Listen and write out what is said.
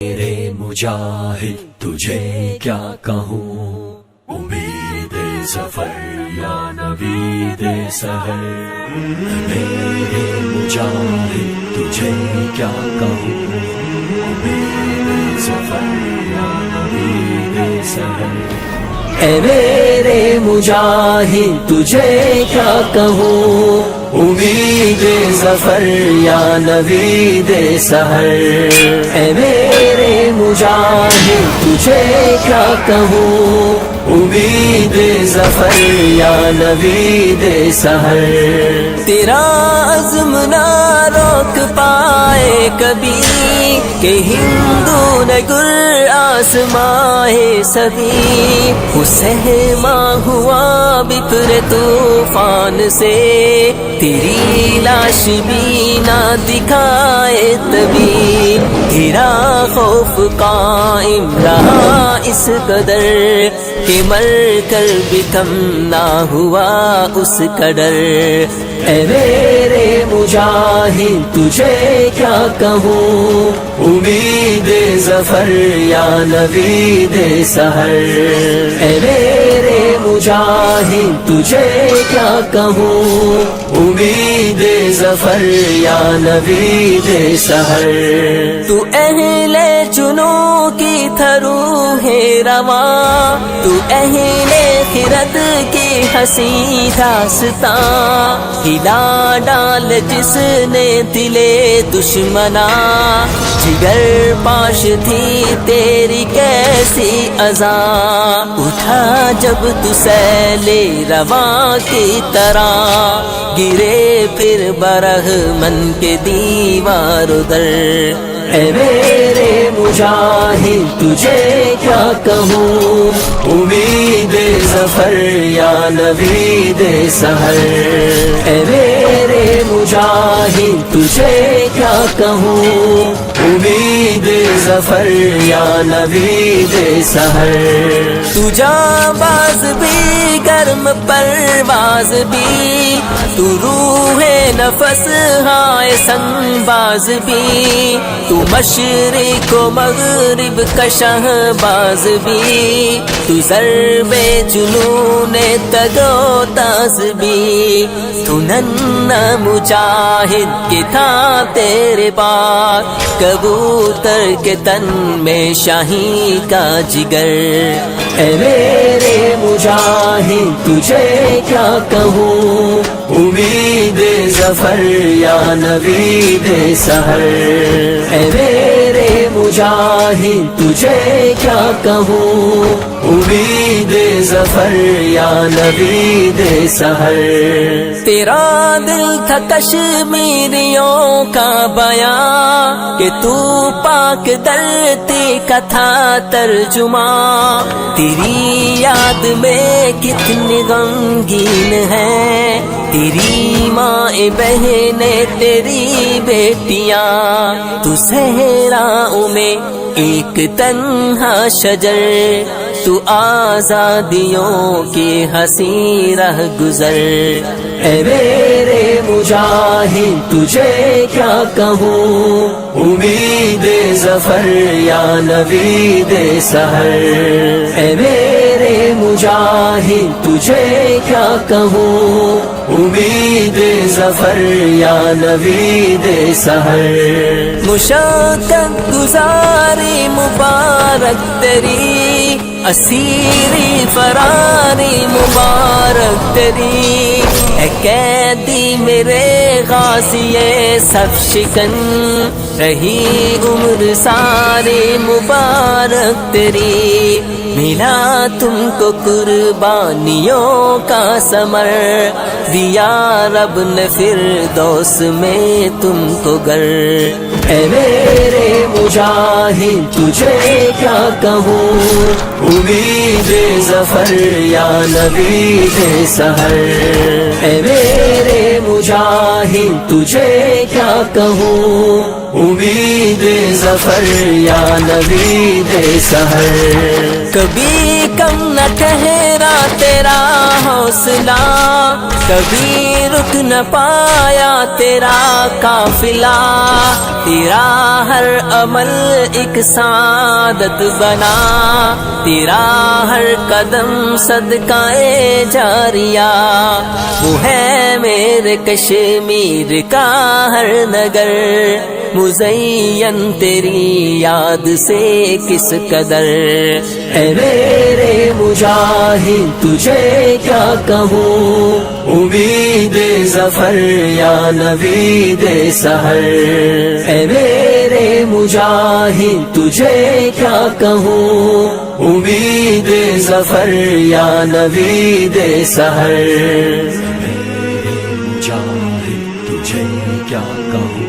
میرے مجاہد تجھے کیا کہوں، امید ظفر یا نوید سحر. میرے مجاہد تجھے کیا کہوں، امید ظفر یا نوید سحر. اے میرے مجاہد تجھے کیا کہوں، امید ظفر یا نوید سحر. اے میرے مجاہد تجھے کیا کہوں، امید ظفر یا نوید سحر. تیرا عزم نہ روک پائے کبھی کہ ہندو نے گر آسمائے سبھی. سہما ہوا بپر طوفان سے، تیری لاش بھی نہ دکھائے تبھی. تیرا خوف قائم رہا اس قدر کہ مر کر بھی کم نہ ہوا اس قدر. اے میرے مجاہد تجھے کیا کہوں، امید ظفر یا نوید سحر. اے میرے مجاہد تجھے کیا کہوں، امید ظفر یا نوید سحر. تو اہل جنوں کی تھرو ہے رواں، تو اہل خرد کی ہنسی داستاں. ہلا ڈال جس نے دلے دشمنا، جگر پاش تھی تیری کیسی اذاں. اٹھا جب تو سیلے رواں کی طرح، گرے پھر برہمن کے دیوار در. اے میرے مجاہد تجھے کیا کہوں، امید ظفر یا نوید سحر. اے میرے مجاہد تجھے کیا کہوں، امید ظفر یا نوید سحر. تو جانباز بھی گرم پرواز بھی، تو روح نفس ہائے سنگ باز بھی. تو مشرق و مغرب کا شہباز بھی، تو ضرب جنون تگو تاز بھی. تو ننھا مجاہد کے تھا تیرے پاس، کبوتر کے تن میں شاہی کا جگر. اے میرے مجاہد تجھے کیا کہوں، امید ظفر یا نوید سحر. اے میرے مجاہد تجھے کیا کہوں، امید ظفر یا نوید سحر. تیرا دل تھا کشمیریوں کا بیان، کہ تو پاک دھرتی کا تھا ترجمہ. تیری یاد میں کتنی غمگین ہے تیری ماں بہنیں تیری بیٹیاں. تو صحراؤں میں ایک تنہا شجر، تو آزادیوں کی ہنسی رہ گزر. اے میرے مجاہد تجھے کیا کہوں، امید ظفر یا نوید سحر. اے میرے مجاہد تجھے کیا کہوں، امید ظفر یا نوید سحر. مشقت گزاری مبارک تیری، اسیری فراری مبارک تیری. اے قیدی میرے غازی سب شکن، رہی عمر ساری مبارک تیری. ملا تم کو قربانیوں کا ثمر، دیا رب نے فردوس میں تم کو گر. اے میرے مجاہد تجھے کیا کہوں، امید ظفر یا نوید سحر. اے میرے مجاہد تجھے کیا کہوں، امید ظفر یا نوید سحر. کبھی کم نہ کہے اترا تیرا حوصلہ، کبھی رک نہ پایا تیرا قافلہ، تیرا ہر عمل ایک سعادت بنا، تیرا ہر قدم صدقہ جاریہ، وہ ہے میرے کشمیر کا ہر نگر، مزین تیری یاد سے کس قدر، اے میرے مجاہد تجھے کیا کہوں، امید ظفر یا نوید سحر، اے میرے مجاہد تجھے کیا کہوں، امید ظفر یا نوید سحر، میرے مجاہد تجھے کیا کہوں،